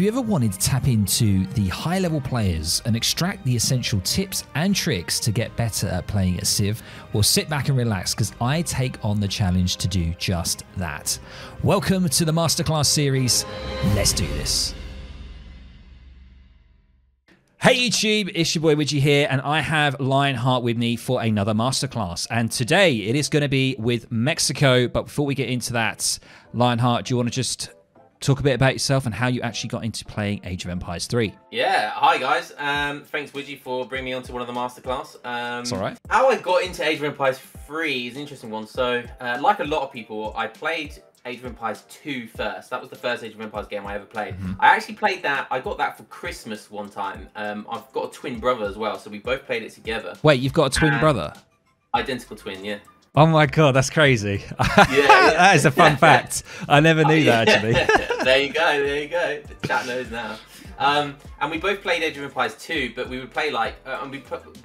Have you ever wanted to tap into the high-level players and extract the essential tips and tricks to get better at playing a Civ? Well, sit back and relax because I take on the challenge to do just that. Welcome to the Masterclass series. Let's do this. Hey YouTube, it's your boy Widgie here, and I have Lionheart with me for another masterclass. And today it is going to be with Mexico. But before we get into that, Lionheart, do you want to just talk a bit about yourself and how you actually got into playing Age of Empires 3? Yeah, hi guys. Thanks Widgie for bringing me onto one of the masterclass. It's all right. How I got into Age of Empires 3 is an interesting one. So, like a lot of people, I played Age of Empires 2 first. That was the first Age of Empires game I ever played. I actually played that. I got that for Christmas one time. I've got a twin brother as well, so we both played it together. Wait, you've got a twin brother? Identical twin, yeah. Oh my god, that's crazy. Yeah. That is a fun fact. I never knew that actually. There you go, there you go. The chat knows now. And we both played Age of Empires 2, but we would play like, and we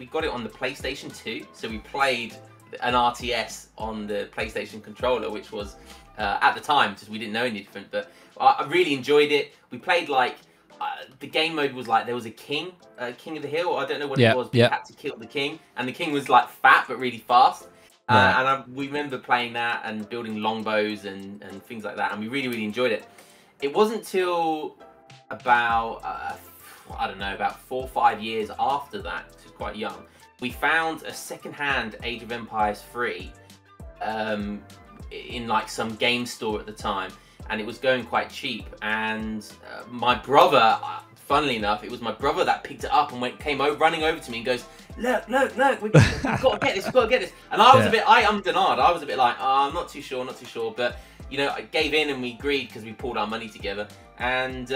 got it on the PlayStation 2, so we played an RTS on the PlayStation controller, which was at the time, because we didn't know any different, but I really enjoyed it. We played like, the game mode was like, there was a king of the hill, I don't know what it was, but you had to kill the king, and the king was like fat but really fast. Right. And we remember playing that and building longbows and things like that, and we really enjoyed it. It wasn't till about, I don't know, about 4 or 5 years after that, which was quite young, we found a second-hand Age of Empires 3 in like some game store at the time, and it was going quite cheap, and my brother, funnily enough, it was my brother that picked it up and came running over to me and goes, look, we've got to get this, and I was a bit, I ummed and ahed, I was a bit like, oh, I'm not too sure, but you know, I gave in and we agreed because we pulled our money together, and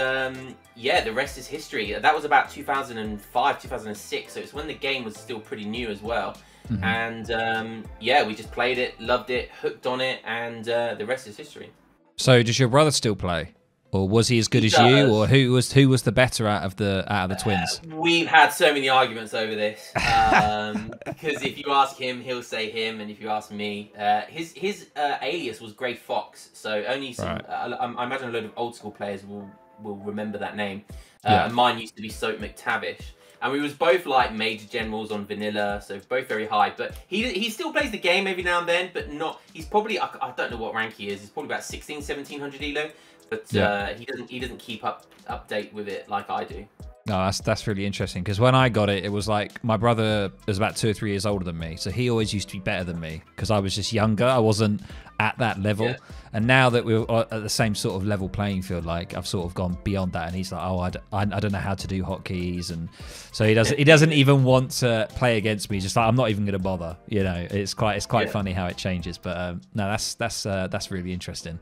yeah, the rest is history. That was about 2005, 2006, so it's when the game was still pretty new as well. And yeah, we just played it, loved it, hooked on it, and the rest is history. So does your brother still play? Or was he as good as you, or who was the better out of the twins? We've had so many arguments over this, because if you ask him, he'll say him, and if you ask me, his alias was Grey Fox. So only some, right. I imagine a load of old school players will remember that name. And mine used to be Soap McTavish, and we was both like major generals on vanilla, so both very high. But he still plays the game every now and then, but not. He's probably, I don't know what rank he is. He's probably about 1700 elo. But he doesn't keep update with it like I do. No, that's really interesting, because when I got it, it was like my brother was about 2 or 3 years older than me, so he always used to be better than me because I was just younger. I wasn't at that level, and now that we're at the same sort of level playing field, like I've sort of gone beyond that, and he's like, oh, I don't know how to do hotkeys, and so he doesn't even want to play against me. Just like, I'm not even going to bother. You know, it's quite funny how it changes. But no, that's really interesting.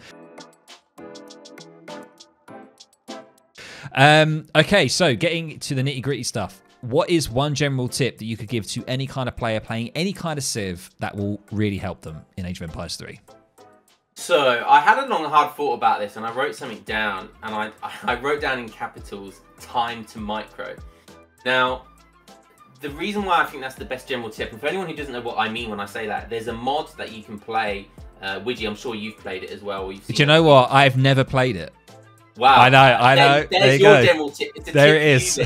Okay, so getting to the nitty-gritty stuff. What is one general tip that you could give to any kind of player playing any kind of Civ that will really help them in Age of Empires 3? So I had a long, hard thought about this, and I wrote something down, and I wrote down in capitals, time to micro. Now, the reason why I think that's the best general tip, and for anyone who doesn't know what I mean when I say that, there's a mod that you can play. Widgie, I'm sure you've played it as well. Or you've seen Do you know what? I've never played it. Wow. I know. There's your general tip. There it is.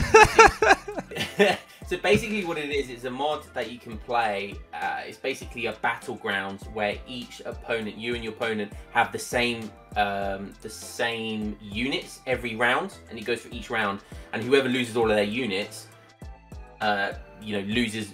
So basically what it is, it's a mod that you can play. It's basically a battleground where each opponent, you and your opponent, have the same units every round, and it goes for each round. And whoever loses all of their units, you know, loses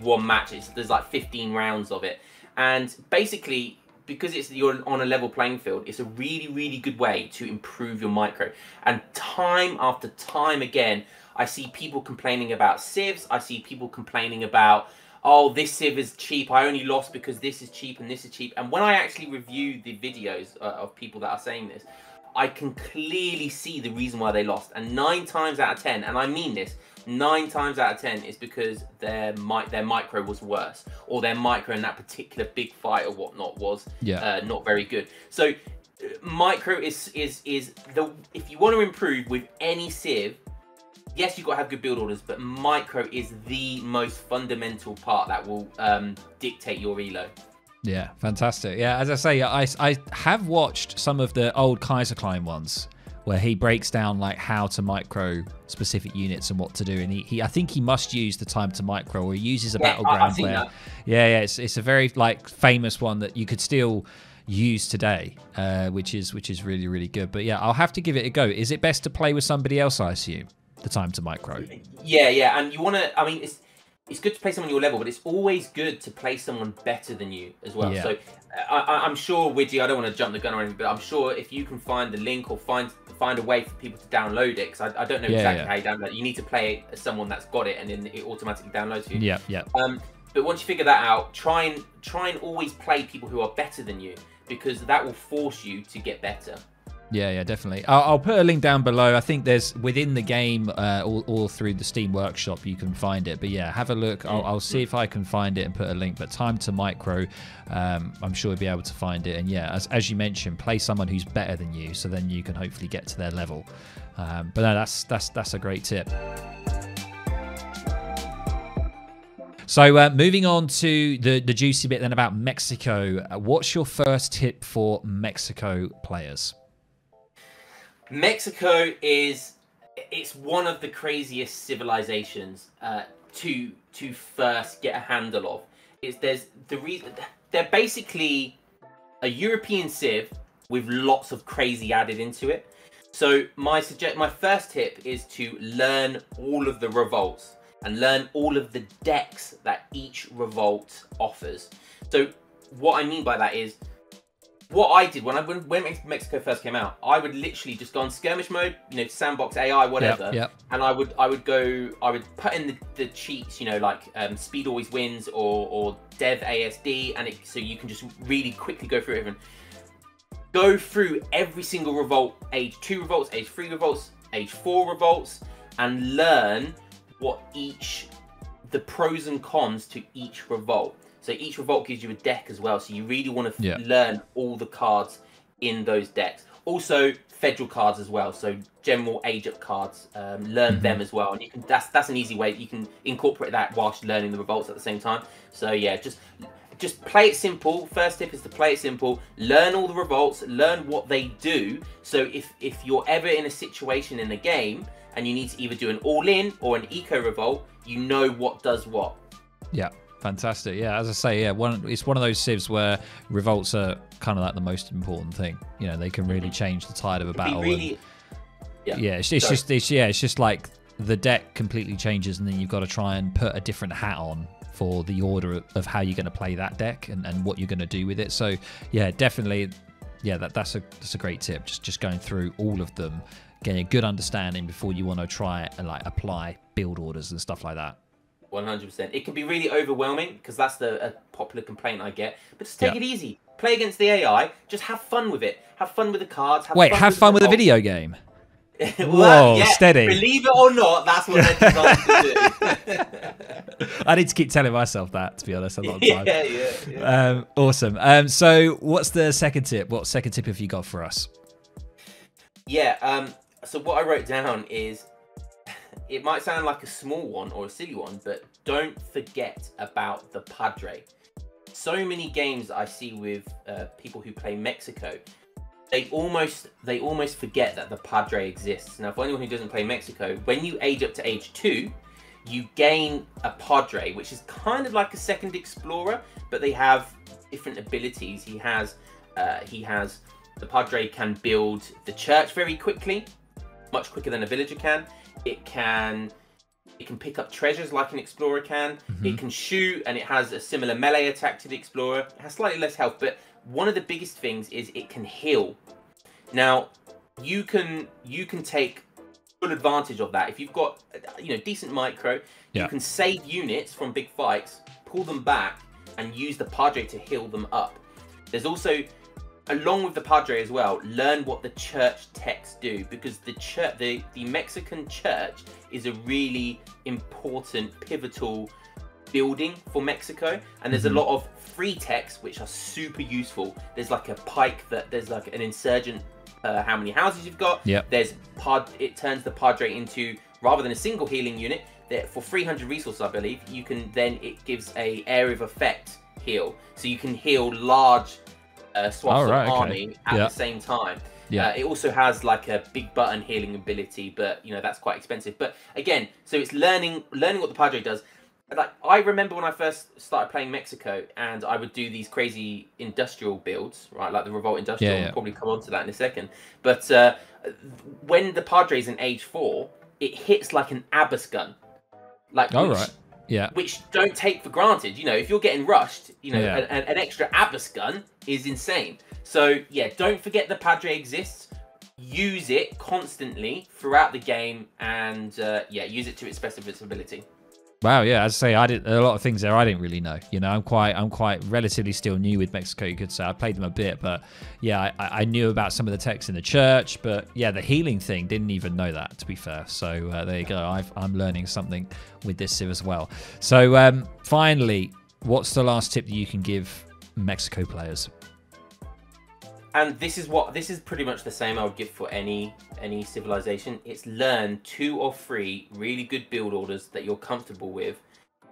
one match. There's like 15 rounds of it, and basically, because you're on a level playing field, it's a really good way to improve your micro. And time after time again, I see people complaining about civs. I see people complaining about, oh, this civ is cheap. I only lost because this is cheap and this is cheap. And when I actually review the videos of people that are saying this, I can clearly see the reason why they lost. And 9 times out of 10, and I mean this, 9 times out of 10 is because their micro was worse, or their micro in that particular big fight or whatnot was not very good. So micro is the, if you want to improve with any civ, yes, you've got to have good build orders, but micro is the most fundamental part that will dictate your elo. Yeah, fantastic. Yeah, as I say, I have watched some of the old Kaiser Climb ones, where he breaks down like how to micro specific units and what to do. And I think he must use the time to micro, or he uses a battleground where, it's a very like famous one that you could still use today, which is really, really good. But yeah, I'll have to give it a go. Is it best to play with somebody else, I assume, the time to micro? Yeah, and you want to, I mean, it's good to play someone your level, but it's always good to play someone better than you as well. So I'm sure, Widgie, I don't want to jump the gun or anything, but I'm sure if you can find the link or find a way for people to download it, because I don't know exactly how you download it. You need to play it as someone that's got it, and then it automatically downloads you. Yeah. But once you figure that out, try and always play people who are better than you, because that will force you to get better. Yeah, definitely. I'll put a link down below. I think there's within the game, all through the Steam Workshop, you can find it. But yeah, have a look. I'll see if I can find it and put a link. But time to micro, I'm sure you'll be able to find it. And yeah, as you mentioned, play someone who's better than you, so then you can hopefully get to their level. But no, that's a great tip. So moving on to the juicy bit then about Mexico. What's your first tip for Mexico players? Mexico it's one of the craziest civilizations to first get a handle of. They're basically a European civ with lots of crazy added into it. So my first tip is to learn all of the revolts and learn all of the decks that each revolt offers. So what I mean by that is, what I did when Mexico first came out, I would literally just go on skirmish mode, sandbox AI, whatever, and I would put in the cheats, like speed always wins or dev ASD, and so you can just really quickly go through it. Go through every single revolt, age 2 revolts, age 3 revolts, age 4 revolts, and learn what the pros and cons to each revolt. So each revolt gives you a deck as well. So you really want to learn all the cards in those decks. Also federal cards as well. So general age up cards, learn them as well. And you can that's an easy way. You can incorporate that whilst learning the revolts at the same time. So yeah, just play it simple. First tip is to play it simple. Learn all the revolts. Learn what they do. So if you're ever in a situation in a game and you need to either do an all-in or an eco revolt, you know what does what. Yeah. Fantastic. Yeah, as I say, it's one of those civs where revolts are kind of like the most important thing. They can really change the tide of a battle. It's just like the deck completely changes, and then you've got to try and put a different hat on for the order of how you're going to play that deck and what you're going to do with it. So yeah, definitely, that's a great tip. Just going through all of them, getting a good understanding before you want to try and like apply build orders and stuff like that. 100%. It can be really overwhelming, because that's a popular complaint I get. But just take it easy. Play against the AI. Just have fun with it. Have fun with the cards. Have fun with a video game? Whoa, steady. Believe it or not, that's what they're designed to do. I need to keep telling myself that, to be honest, a lot of time. Yeah. Awesome. So what's the second tip? What second tip have you got for us? Yeah. So what I wrote down is, it might sound like a small one or a silly one, but don't forget about the Padre. So many games I see with people who play Mexico, they almost forget that the Padre exists. Now, for anyone who doesn't play Mexico, when you age up to age 2, you gain a Padre, which is kind of like a second explorer, but they have different abilities. The Padre can build the church very quickly, much quicker than a villager can. It can pick up treasures like an explorer can. It can shoot, and it has a similar melee attack to the explorer. It has slightly less health, but one of the biggest things is it can heal. Now, you can take full advantage of that. If you've got decent micro, you can save units from big fights, pull them back, and use the Padre to heal them up. There's also, along with the Padre as well, learn what the church texts do, because the Mexican church is a really important, pivotal building for Mexico, and there's a lot of free texts which are super useful. There's like a pike there's like an insurgent, how many houses you've got. There's it turns the Padre into, rather than a single healing unit, for 300 resources, I believe, it gives a area of effect heal, so you can heal large swaths of army at the same time. Yeah. It also has like a big button healing ability, but you know that's quite expensive. But again, so it's learning what the Padre does. Like I remember when I first started playing Mexico, and I would do these crazy industrial builds, right? Like the Revolt Industrial. Yeah. We'll probably come on to that in a second. But when the Padre's in age 4, it hits like an Abyss gun. Like which don't take for granted. You know, if you're getting rushed, you know, an extra Abyss gun is insane. So yeah, don't forget the Padre exists. Use it constantly throughout the game, and use it to its best of its ability. Wow, yeah, as I say, I did a lot of things there I didn't really know. You know, I'm quite relatively still new with Mexico, you could say. I played them a bit, but yeah, I knew about some of the techs in the church, but yeah, the healing thing, didn't even know that, to be fair. So there you go. I'm learning something with this Civ as well. So finally, what's the last tip that you can give Mexico players? And this is pretty much the same I would give for any civilization. It's learn 2 or 3 really good build orders that you're comfortable with,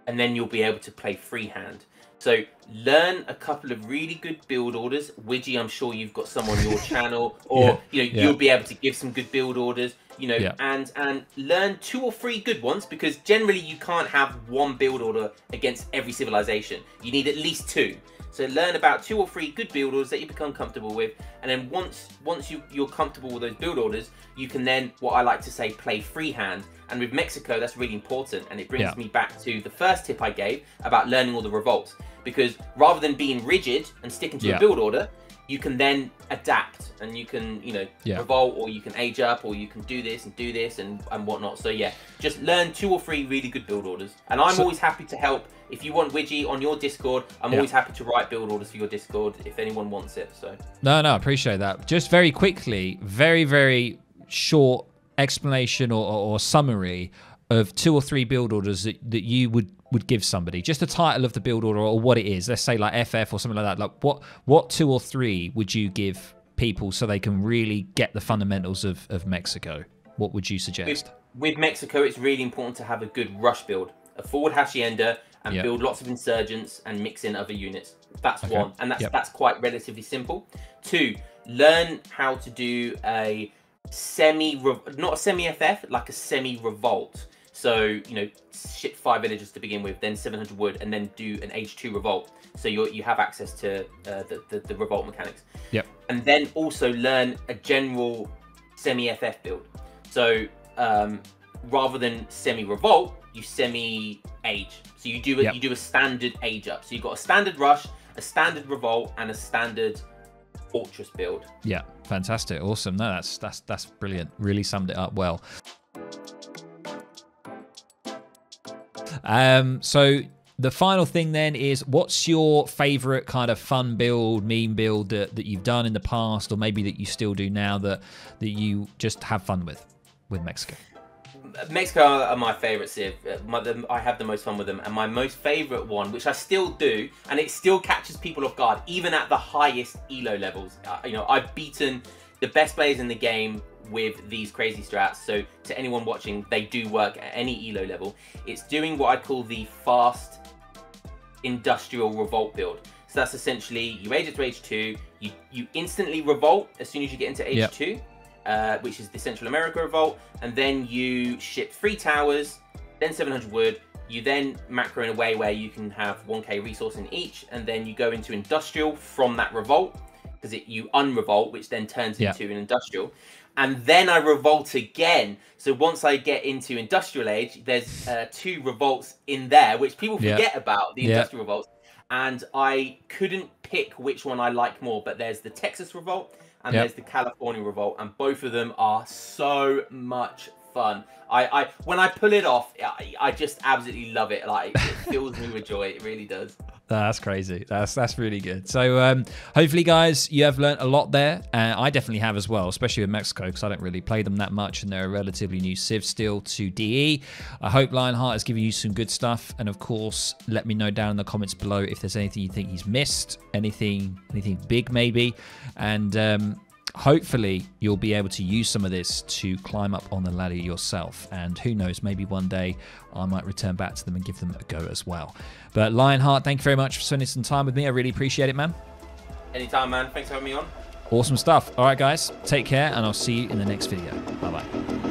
and then you'll be able to play freehand. So learn a couple of really good build orders. Widgie, I'm sure you've got some on your channel, or you'll be able to give some good build orders. You know, and learn 2 or 3 good ones, because generally you can't have one build order against every civilization. You need at least 2. So learn about 2 or 3 good build orders that you become comfortable with, and then once you're comfortable with those build orders, you can then, what I like to say, play freehand. And with Mexico, that's really important, and it brings me back to the first tip I gave about learning all the revolts. Because rather than being rigid and sticking to a build order, you can then adapt, and you can, you know, revolt, or you can age up, or you can do this and whatnot. So yeah, just learn 2 or 3 really good build orders. And I'm always happy to help. If you want Widgie on your Discord, I'm always happy to write build orders for your Discord if anyone wants it. So no, I appreciate that. Just very quickly, very, very short explanation or summary of 2 or 3 build orders that you would give somebody. Just the title of the build order or what it is. Let's say like FF or something like that. Like what 2 or 3 would you give people so they can really get the fundamentals of Mexico? What would you suggest? With Mexico, it's really important to have a good rush build, a forward hacienda, and build lots of insurgents and mix in other units. That's one, and that's quite relatively simple. 2, learn how to do a not a semi-FF, like a semi-revolt. So, you know, ship 5 villagers to begin with, then 700 wood, and then do an age 2 revolt. So you have access to the revolt mechanics. Yep. And then also learn a general semi-FF build. So rather than semi-revolt, you semi-age. So you do a standard age up. So you've got a standard rush, a standard revolt, and a standard fortress build. Yeah, fantastic, awesome. No, that's brilliant. Really summed it up well. So the final thing then is, what's your favorite kind of fun build, meme build that you've done in the past, or maybe that you still do now that you just have fun with Mexico? Mexico are my favorite Civ. I have the most fun with them, and my most favorite one, which I still do, and it still catches people off guard, even at the highest elo levels. You know, I've beaten the best players in the game with these crazy strats. So to anyone watching, they do work at any elo level. It's doing what I call the fast industrial revolt build. So that's essentially, you age it to age 2, you instantly revolt as soon as you get into age 2. Which is the Central America revolt, and then you ship 3 towers, then 700 wood. You then macro in a way where you can have 1k resource in each, and then you go into industrial from that revolt, because you unrevolt, which then turns into an industrial. And then I revolt again. So once I get into industrial age, there's 2 revolts in there, which people forget about, the industrial revolts. And I couldn't pick which one I like more, but there's the Texas revolt and there's the California revolt, and both of them are so much fun. When I pull it off, I just absolutely love it. Like, it fills me with joy. It really does. That's crazy. That's really good. So hopefully, guys, you have learned a lot there. I definitely have as well, especially with Mexico, because I don't really play them that much, and they're a relatively new Civ still to DE. I hope Lionheart has given you some good stuff, and of course, let me know down in the comments below if there's anything you think he's missed, anything big maybe, and hopefully you'll be able to use some of this to climb up on the ladder yourself, and who knows, maybe one day I might return back to them and give them a go as well. But Lionheart, thank you very much for spending some time with me. I really appreciate it, man. Anytime, man. Thanks for having me on. Awesome stuff. All right, guys, take care, and I'll see you in the next video. Bye-bye.